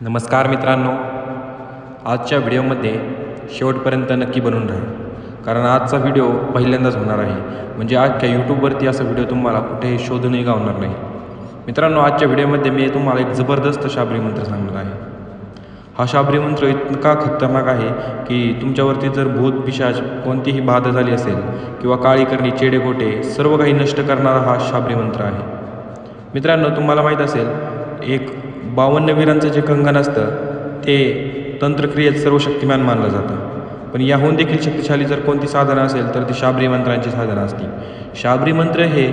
नमस्कार मित्रांनो, आजच्या व्हिडिओमध्ये शेवटपर्यंत नक्की बनून राहा, कारण आजचा व्हिडिओ पहिल्यांदाच होणार आहे. म्हणजे आजच्या यूट्यूबवरती असा व्हिडिओ तुम्हाला कुठेही शोधूनही गावणार नाही. मित्रांनो, आजच्या व्हिडिओमध्ये मी तुम्हाला एक जबरदस्त शाबरी मंत्र सांगणार आहे. हा शाबरी मंत्र इतका खतरनाक आहे की तुमच्यावरती जर भूत पिशाच कोणतीही बाधा झाली असेल किंवा काळी करणी चेडेकोटे सर्व काही नष्ट करणारा हा शाबरी मंत्र आहे. मित्रांनो, तुम्हाला माहीत असेल, एक 52 वीरांचं जे कंगन असतं ते तंत्रक्रियेत सर्व शक्तिमान मानलं जातं. पण याहून देखील शक्तिशाली जर कोणती साधनं असेल तर ती शाबरी मंत्रांची साधनं असतील. शाबरी मंत्र हे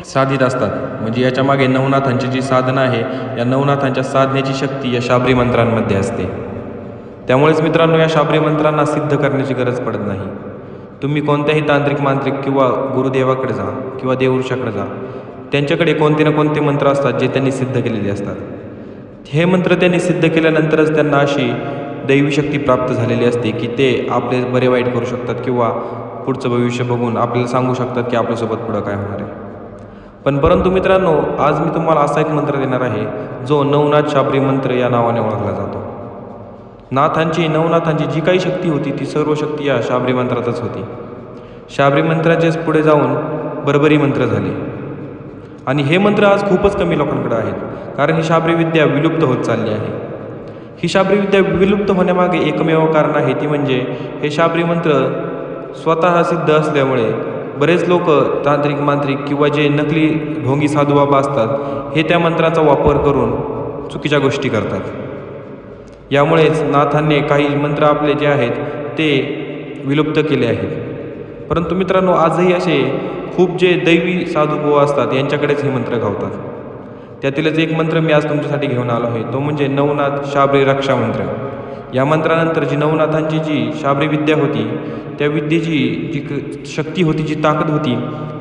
साधित असतात. म्हणजे याच्या मागे नवनाथांची जी साधना आहे, या नवनाथांच्या साधनेची शक्ती या शाबरी मंत्रांमध्ये असते. त्यामुळेच मित्रांनो, या शाबरी मंत्रांना सिद्ध करण्याची गरज पडत नाही. तुम्ही कोणत्याही तांत्रिक मांत्रिक किंवा गुरुदेवाकडे जा किंवा देवऋषाकडे जा, त्यांच्याकडे कोणते ना कोणते मंत्र असतात जे त्यांनी सिद्ध केलेले असतात. हे मंत्र त्यांनी सिद्ध केल्यानंतरच त्यांना अशी दैवी शक्ती प्राप्त झालेली असते की ते आपले बरे वाईट करू शकतात किंवा पुढचं भविष्य बघून आपल्याला सांगू शकतात की आपल्यासोबत पुढं काय होणार आहे. परंतु मित्रांनो, आज मी तुम्हाला असा एक मंत्र देणार आहे जो नवनाथ शाबरी मंत्र या नावाने ओळखला जातो. नवनाथांची जी काही शक्ती होती ती सर्व शक्ती या शाबरी मंत्रातच होती. शाबरी मंत्राचेच पुढे जाऊन बर्बरी मंत्र झाले. आणि हे मंत्र आज खूपच कमी लोकांकडे आहेत, कारण ही शाबरी विद्या विलुप्त होत चालली आहे. ही शाबरी विद्या विलुप्त होण्यामागे एकमेव कारण आहे, ती म्हणजे हे शाबरी मंत्र स्वतः सिद्ध असल्यामुळे बरेच लोक तांत्रिक मांत्रिक किंवा जे नकली ढोंगी साधू बाबा असतात हे त्या मंत्राचा वापर करून चुकीच्या गोष्टी करतात. यामुळेच नाथांनी काही मंत्र आपले जे आहेत ते विलुप्त केले आहेत. परंतु मित्रांनो, आजही असे खूप जे दैवी साधुबुवा असतात यांच्याकडेच हे मंत्र गावतात. त्यातीलच एक मंत्र मी आज तुमच्यासाठी घेऊन आलो आहे, तो म्हणजे नवनाथ शाबरी रक्षा मंत्र. या मंत्रानंतर जी नवनाथांची जी शाबरी विद्या होती, त्या विद्येची जी शक्ती होती, जी ताकद होती,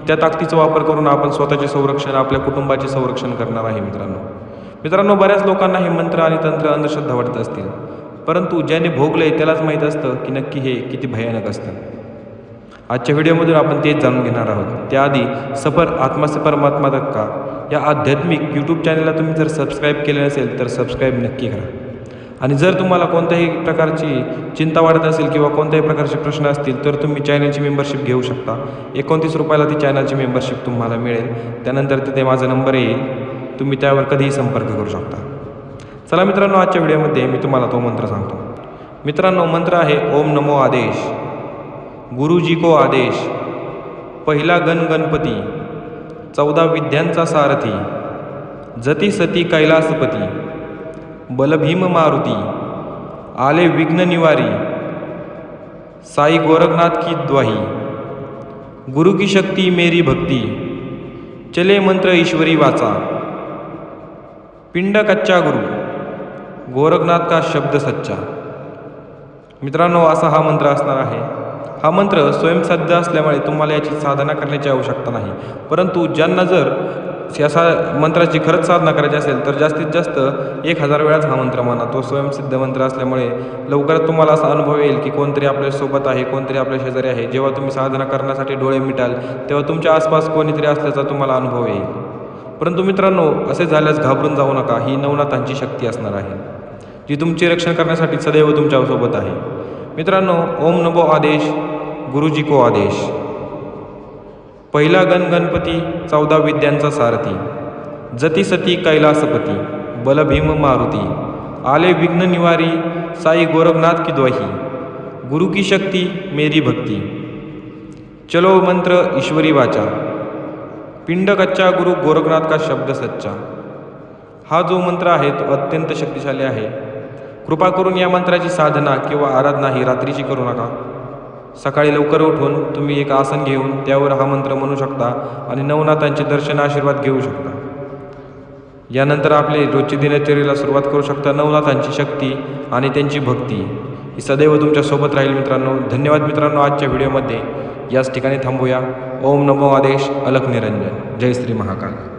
त्या ताकदीचा वापर करून आपण स्वतःचे संरक्षण, आपल्या कुटुंबाचे संरक्षण करणार आहे. मित्रांनो, बऱ्याच लोकांना हे मंत्र आणि तंत्र अंधश्रद्धा वाटत असतील, परंतु ज्याने भोगले त्यालाच माहीत असतं की नक्की हे किती भयानक असतं. आजच्या व्हिडिओमधून आपण तेच जाणून घेणार आहोत. त्याआधी आत्मा से परमात्मा तक का या आध्यात्मिक यूट्यूब चॅनलला तुम्ही जर सबस्क्राईब केले नसेल तर सबस्क्राईब नक्की करा. आणि जर तुम्हाला कोणत्याही प्रकारची चिंता वाटत असेल किंवा कोणत्याही प्रकारचे प्रश्न असतील तर तुम्ही चॅनलची मेंबरशिप घेऊ शकता. 29 रुपयाला ती चॅनलची मेंबरशिप तुम्हाला मिळेल. त्यानंतर तिथे माझा नंबर येईल, तुम्ही त्यावर कधीही संपर्क करू शकता. चला मित्रांनो, आजच्या व्हिडिओमध्ये मी तुम्हाला तो मंत्र सांगतो. मित्रांनो, मंत्र आहे ओम नमो आदेश, गुरुजी को आदेश, पहिला गणपती, 14 विद्यांचा सारथी, जती सती कैलासपती, बलभीम मारुती, आले विघ्न निवारी, साई गोरखनाथ की द्वाही, गुरु की शक्ती मेरी भक्ती, चले मंत्र ईश्वरी वाचा, पिंड कच्चा गुरु, गोरखनाथ का शब्द सच्चा. मित्रांनो, असा हा मंत्र असणार आहे. हा मंत्र स्वयंसिद्ध असल्यामुळे तुम्हाला याची साधना करण्याची आवश्यकता नाही. परंतु ज्यांना जर या मंत्राची खरंच साधना करायची असेल तर जास्तीत जास्त 1000 वेळाच हा मंत्र म्हणा. तो स्वयंसिद्ध मंत्र असल्यामुळे लवकरच तुम्हाला असा अनुभव येईल की कोणतरी आपल्यासोबत आहे, कोणतरी आपल्या शेजारी आहे. जेव्हा तुम्ही साधना करण्यासाठी डोळे मिटाल तेव्हा तुमच्या आसपास कोणीतरी असल्याचा तुम्हाला अनुभव येईल. परंतु मित्रांनो, असे झाल्यास घाबरून जाऊ नका. ही नवनाथांची शक्ती असणार आहे जी तुमचे रक्षण करण्यासाठी सदैव तुमच्यासोबत आहे. मित्रांनो, ओम नमो आदेश, गुरुजी को आदेश, पहिला गणपती, 14 विद्यांचा सारथी, जती सती कैलासपती, बलभीम मारुती, आले विघ्न निवारी, साई गोरखनाथ की द्वाही, गुरु की शक्ती मेरी भक्ती, चलो मंत्र ईश्वरी वाचा, पिंड कच्चा गुरु, गोरखनाथ का शब्द सच्चा. हा जो मंत्र आहे तो अत्यंत शक्तिशाली आहे. कृपा करून या मंत्राची साधना किंवा आराधना ही रात्रीची करू नका. सकाळी लवकर उठून तुम्ही एक आसन घेऊन त्यावर हा मंत्र म्हणू शकता आणि नवनाथांचे दर्शन आशीर्वाद घेऊ शकता. यानंतर आपले रोजची दिनचर्येला सुरुवात करू शकता. नवनाथांची शक्ती आणि त्यांची भक्ती ही सदैव तुमच्यासोबत राहील. मित्रांनो, धन्यवाद. मित्रांनो, आजच्या व्हिडिओमध्ये याच ठिकाणी थांबूया. ओम नमो आदेश, अलख निरंजन. जय श्री महाकाल.